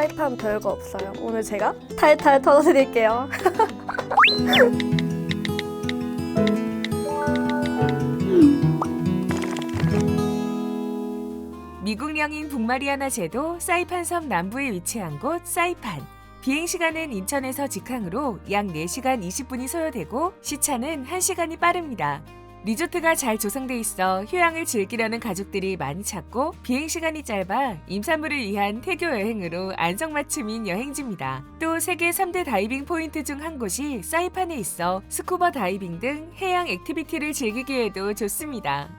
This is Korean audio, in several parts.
사이판 별거 없어요. 오늘 제가 탈탈 털어드릴게요. 미국령인 북마리아나 제도 사이판 섬 남부에 위치한 곳 사이판. 비행시간은 인천에서 직항으로 약 4시간 20분이 소요되고 시차는 1시간이 빠릅니다. 리조트가 잘 조성돼 있어 휴양을 즐기려는 가족들이 많이 찾고 비행시간이 짧아 임산부를 위한 태교 여행으로 안성맞춤인 여행지입니다. 또 세계 3대 다이빙 포인트 중 한 곳이 사이판에 있어 스쿠버 다이빙 등 해양 액티비티를 즐기기에도 좋습니다.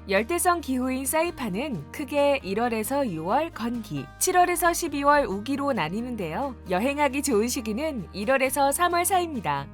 열대성 기후인 사이판은 크게 1월에서 6월 건기, 7월에서 12월 우기로 나뉘는데요. 여행하기 좋은 시기는 1월에서 3월 사이입니다.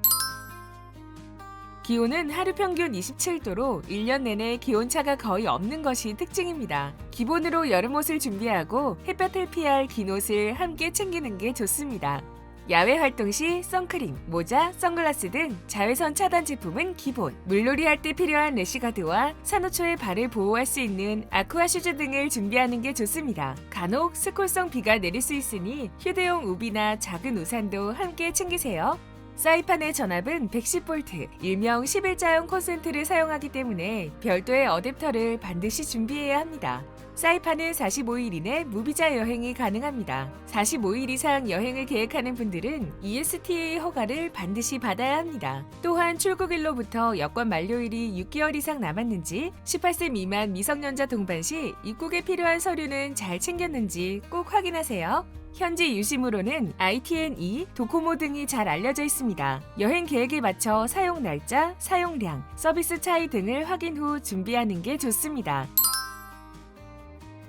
기온은 하루 평균 27도로 1년 내내 기온차가 거의 없는 것이 특징입니다. 기본으로 여름옷을 준비하고 햇볕을 피할 긴 옷을 함께 챙기는 게 좋습니다. 야외 활동 시 선크림, 모자, 선글라스 등 자외선 차단 제품은 기본, 물놀이 할 때 필요한 래시가드와 산호초에 발을 보호할 수 있는 아쿠아 슈즈 등을 준비하는 게 좋습니다. 간혹 스콜성 비가 내릴 수 있으니 휴대용 우비나 작은 우산도 함께 챙기세요. 사이판의 전압은 110V, 일명 11자형 콘센트를 사용하기 때문에 별도의 어댑터를 반드시 준비해야 합니다. 사이판은 45일 이내 무비자 여행이 가능합니다. 45일 이상 여행을 계획하는 분들은 ESTA 허가를 반드시 받아야 합니다. 또한 출국일로부터 여권 만료일이 6개월 이상 남았는지, 18세 미만 미성년자 동반 시 입국에 필요한 서류는 잘 챙겼는지 꼭 확인하세요. 현지 유심으로는 ITN-E, 도코모 등이 잘 알려져 있습니다. 여행 계획에 맞춰 사용 날짜, 사용량, 서비스 차이 등을 확인 후 준비하는 게 좋습니다.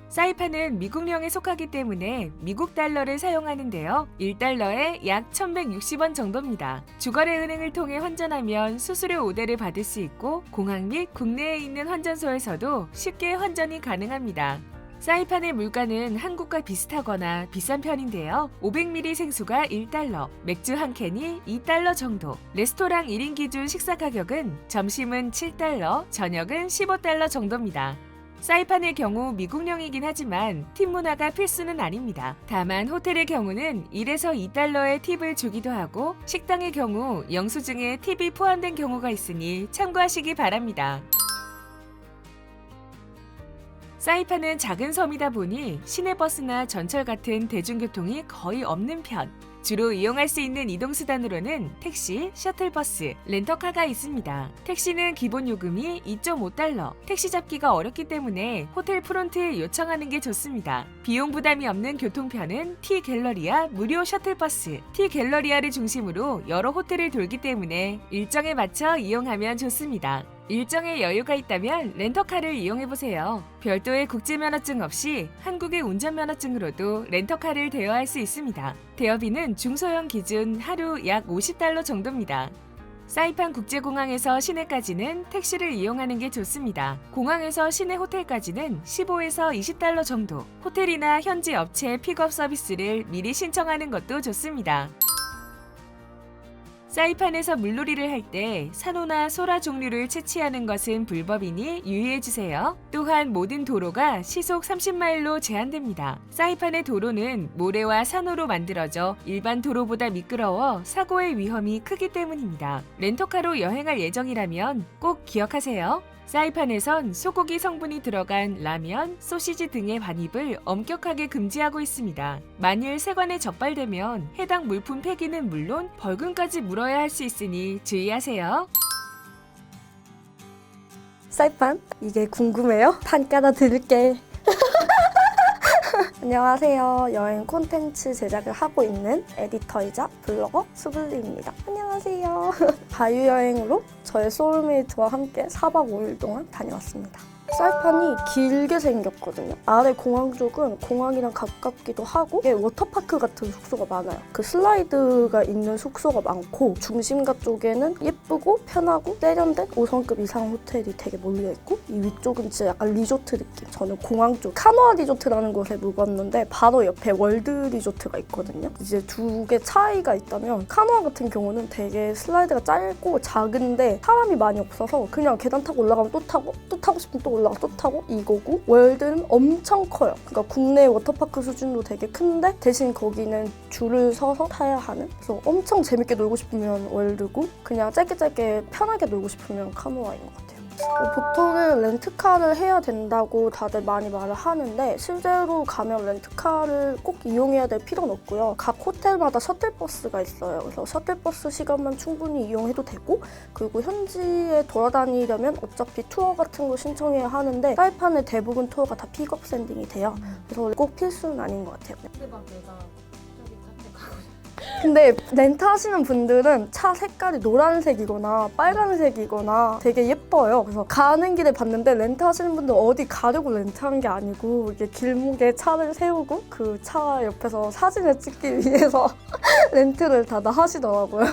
사이판은 미국령에 속하기 때문에 미국 달러를 사용하는데요. 1달러에 약 1160원 정도입니다. 주거래 은행을 통해 환전하면 수수료 우대를 받을 수 있고 공항 및 국내에 있는 환전소에서도 쉽게 환전이 가능합니다. 사이판의 물가는 한국과 비슷하거나 비싼 편인데요. 500ml 생수가 1달러, 맥주 한 캔이 2달러 정도. 레스토랑 1인 기준 식사 가격은 점심은 7달러, 저녁은 15달러 정도입니다. 사이판의 경우 미국령이긴 하지만 팁 문화가 필수는 아닙니다. 다만 호텔의 경우는 1에서 2달러의 팁을 주기도 하고 식당의 경우 영수증에 팁이 포함된 경우가 있으니 참고하시기 바랍니다. 사이판은 작은 섬이다 보니 시내버스나 전철 같은 대중교통이 거의 없는 편. 주로 이용할 수 있는 이동수단으로는 택시, 셔틀버스, 렌터카가 있습니다. 택시는 기본 요금이 2.5달러, 택시 잡기가 어렵기 때문에 호텔 프론트에 요청하는 게 좋습니다. 비용 부담이 없는 교통편은 T갤러리아 무료 셔틀버스, T갤러리아를 중심으로 여러 호텔을 돌기 때문에 일정에 맞춰 이용하면 좋습니다. 일정에 여유가 있다면 렌터카를 이용해보세요. 별도의 국제면허증 없이 한국의 운전면허증으로도 렌터카를 대여할 수 있습니다. 대여비는 중소형 기준 하루 약 50달러 정도입니다. 사이판 국제공항에서 시내까지는 택시를 이용하는 게 좋습니다. 공항에서 시내 호텔까지는 15에서 20달러 정도, 호텔이나 현지 업체 픽업 서비스를 미리 신청하는 것도 좋습니다. 사이판에서 물놀이를 할 때 산호나 소라 종류를 채취하는 것은 불법이니 유의해주세요. 또한 모든 도로가 시속 30마일로 제한됩니다. 사이판의 도로는 모래와 산호로 만들어져 일반 도로보다 미끄러워 사고의 위험이 크기 때문입니다. 렌터카로 여행할 예정이라면 꼭 기억하세요. 사이판에선 소고기 성분이 들어간 라면, 소시지 등의 반입을 엄격하게 금지하고 있습니다. 만일 세관에 적발되면 해당 물품 폐기는 물론 벌금까지 물어야 할 수 있으니 주의하세요. 사이판? 이게 궁금해요? 판 까다 드릴게. 안녕하세요. 여행 콘텐츠 제작을 하고 있는 에디터이자 블로거 수블리입니다. 안녕하세요. 자유여행으로 저의 소울메이트와 함께 4박 5일 동안 다녀왔습니다. 사이판이 길게 생겼거든요. 아래 공항 쪽은 공항이랑 가깝기도 하고 이게 워터파크 같은 숙소가 많아요. 그 슬라이드가 있는 숙소가 많고 중심가 쪽에는 예쁘고 편하고 세련된 5성급 이상 호텔이 되게 몰려있고 이 위쪽은 진짜 약간 리조트 느낌. 저는 공항 쪽 카노아 리조트라는 곳에 묵었는데 바로 옆에 월드 리조트가 있거든요. 이제 두 개 차이가 있다면 카노아 같은 경우는 되게 슬라이드가 짧고 작은데 사람이 많이 없어서 그냥 계단 타고 올라가면 또 타고 싶으면 또 올라가고 올라가 또 타고 이거고, 월드는 엄청 커요. 그러니까 국내 워터파크 수준도 되게 큰데 대신 거기는 줄을 서서 타야 하는, 그래서 엄청 재밌게 놀고 싶으면 월드고 그냥 짧게 편하게 놀고 싶으면 카노아인 것 같아요. 보통은 렌트카를 해야 된다고 다들 많이 말을 하는데 실제로 가면 렌트카를 꼭 이용해야 될 필요는 없고요. 각 호텔마다 셔틀버스가 있어요. 그래서 셔틀버스 시간만 충분히 이용해도 되고, 그리고 현지에 돌아다니려면 어차피 투어 같은 거 신청해야 하는데 사이판의 대부분 투어가 다 픽업 샌딩이 돼요. 그래서 꼭 필수는 아닌 것 같아요. 근데 막 내가 저기 카페 가고 싶어. 근데 렌트 하시는 분들은 차 색깔이 노란색이거나 빨간색이거나 되게 예뻐요. 그래서 가는 길에 봤는데 렌트 하시는 분들 어디 가려고 렌트한 게 아니고 이게 길목에 차를 세우고 그 차 옆에서 사진을 찍기 위해서 렌트를 다들 하시더라고요.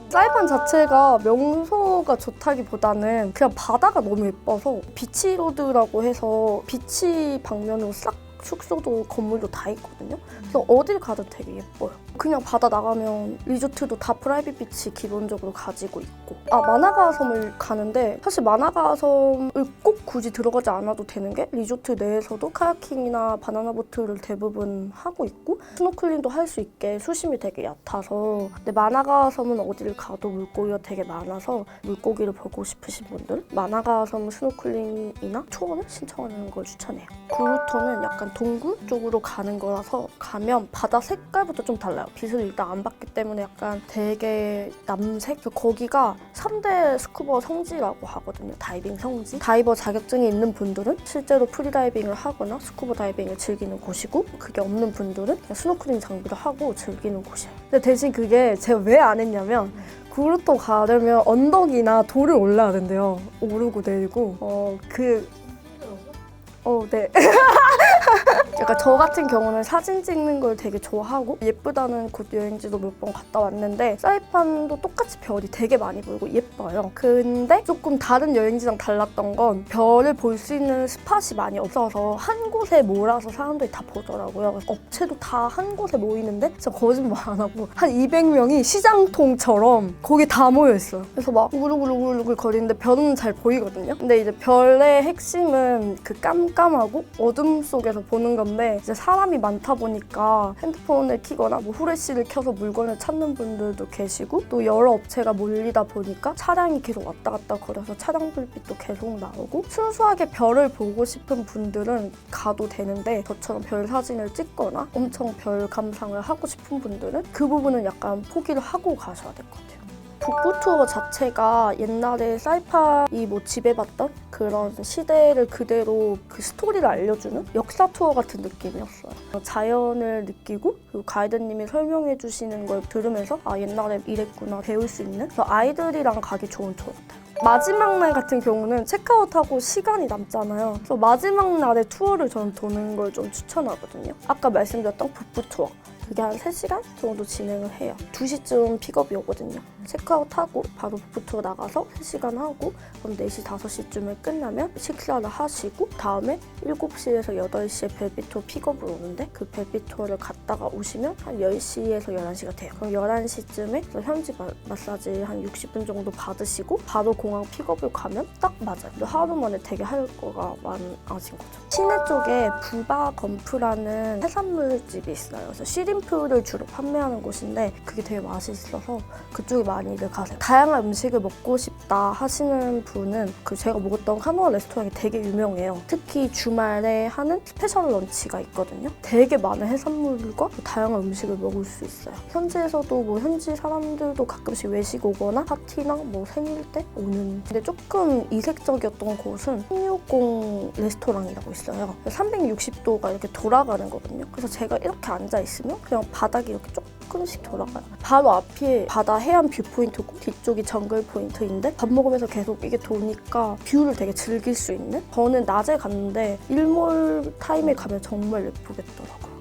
사이판 자체가 명소가 좋다기보다는 그냥 바다가 너무 예뻐서 비치로드라고 해서 비치 방면으로 싹 숙소도 건물도 다 있거든요. 그래서 어딜 가도 되게 예뻐요. 그냥 바다 나가면 리조트도 다 프라이빗 비치 기본적으로 가지고 있고, 마나가 섬을 가는데 사실 마나가 섬을 꼭 굳이 들어가지 않아도 되는 게 리조트 내에서도 카야킹이나 바나나 보트를 대부분 하고 있고 스노클링도 할 수 있게 수심이 되게 얕아서, 근데 마나가 섬은 어딜 가도 물고기가 되게 많아서 물고기를 보고 싶으신 분들 마나가 섬 스노클링이나 초원을 신청하는 걸 추천해요. 구루토는 약간 동굴 쪽으로 가는 거라서 가면 바다 색깔부터 좀 달라요. 빛을 일단 안 받기 때문에 약간 되게 남색? 거기가 3대 스쿠버 성지라고 하거든요. 다이빙 성지. 다이버 자격증이 있는 분들은 실제로 프리다이빙을 하거나 스쿠버 다이빙을 즐기는 곳이고, 그게 없는 분들은 그냥 스노클링 장비를 하고 즐기는 곳이에요. 근데 대신 그게 제가 왜 안 했냐면 구루토 가려면 언덕이나 돌을 올라야 된대요. 오르고 내리고. 네. 약간 저 같은 경우는 사진 찍는 걸 되게 좋아하고 예쁘다는 곳 여행지도 몇 번 갔다 왔는데 사이판도 똑같이 별이 되게 많이 보이고 예뻐요. 근데 조금 다른 여행지랑 달랐던 건 별을 볼 수 있는 스팟이 많이 없어서 한 곳에 몰아서 사람들이 다 보더라고요. 그래서 업체도 다 한 곳에 모이는데 진짜 거짓말 안 하고 한 200명이 시장통처럼 거기 다 모여있어요. 그래서 막 우글우글 거리는데 별은 잘 보이거든요. 근데 이제 별의 핵심은 그 깜깜하고 어둠 속에서 보는 건데, 이제 사람이 많다 보니까 핸드폰을 켜거나 뭐 후레쉬를 켜서 물건을 찾는 분들도 계시고, 또 여러 업체가 몰리다 보니까 차량이 계속 왔다 갔다 거려서 차량 불빛도 계속 나오고, 순수하게 별을 보고 싶은 분들은 가도 되는데 저처럼 별 사진을 찍거나 엄청 별 감상을 하고 싶은 분들은 그 부분은 약간 포기를 하고 가셔야 될 것 같아요. 북부 투어 자체가 옛날에 사이판이 지배받던 그런 시대를 그대로 그 스토리를 알려주는 역사 투어 같은 느낌이었어요. 자연을 느끼고 그리고 가이드님이 설명해 주시는 걸 들으면서 옛날에 이랬구나 배울 수 있는, 그래서 아이들이랑 가기 좋은 투어 같아요. 마지막 날 같은 경우는 체크아웃하고 시간이 남잖아요. 그래서 마지막 날에 투어를 저는 도는 걸 좀 추천하거든요. 아까 말씀드렸던 북부 투어. 그게 한 3시간 정도 진행을 해요. 2시쯤 픽업이 오거든요. 체크아웃하고 바로 북부투어 나가서 3시간 하고 그럼 4시, 5시쯤에 끝나면 식사를 하시고 다음에 7시에서 8시에 벨비투어 픽업을 오는데 그 벨비투어를 갔다가 오시면 한 10시에서 11시가 돼요. 그럼 11시쯤에 현지 마사지 한 60분 정도 받으시고 바로 공항 픽업을 가면 딱 맞아요. 근데 하루 만에 되게 할 거가 많아진 거죠. 시내 쪽에 부바 건프라는 해산물 집이 있어요. 그래서 시림프를 주로 판매하는 곳인데 그게 되게 맛있어서 그쪽에 많이들 가세요. 다양한 음식을 먹고 싶다 하시는 분은 제가 먹었던 카노아 레스토랑이 되게 유명해요. 특히 주말에 하는 스페셜 런치가 있거든요. 되게 많은 해산물과 다양한 음식을 먹을 수 있어요. 현지에서도 현지 사람들도 가끔씩 외식 오거나 파티나 생일 때 오는. 근데 조금 이색적이었던 곳은 360 레스토랑이라고 있어요. 360도가 이렇게 돌아가는 거거든요. 그래서 제가 이렇게 앉아 있으면 그냥 바닥이 이렇게 조금씩 돌아가요. 바로 앞이 바다 해안 뷰 포인트고 뒤쪽이 정글 포인트인데 밥 먹으면서 계속 이게 도니까 뷰를 되게 즐길 수 있는. 저는 낮에 갔는데 일몰 타임에 가면 정말 예쁘겠더라고요.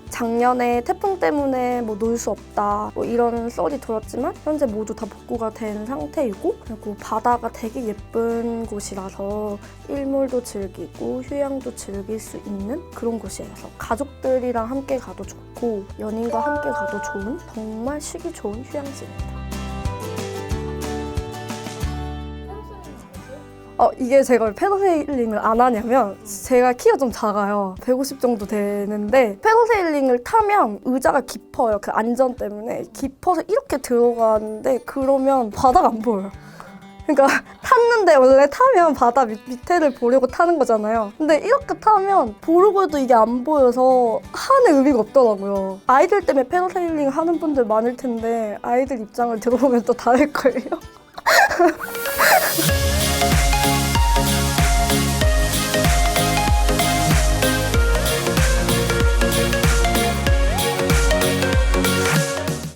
작년에 태풍 때문에 놀 수 없다 이런 썰이 돌았지만 현재 모두 다 복구가 된 상태이고, 그리고 바다가 되게 예쁜 곳이라서 일몰도 즐기고 휴양도 즐길 수 있는 그런 곳이에요. 그래서 가족들이랑 함께 가도 좋고 연인과 함께 가도 좋은 정말 쉬기 좋은 휴양지입니다. 이게 제가 왜 패러세일링을 안 하냐면 제가 키가 좀 작아요. 150 정도 되는데 패러세일링을 타면 의자가 깊어요. 그 안전 때문에 깊어서 이렇게 들어가는데 그러면 바다가 안 보여요. 그러니까 탔는데 원래 타면 바다 밑에를 보려고 타는 거잖아요. 근데 이렇게 타면 보려고 해도 이게 안 보여서 하는 의미가 없더라고요. 아이들 때문에 패러세일링 하는 분들 많을 텐데 아이들 입장을 들어보면 또 다를 거예요.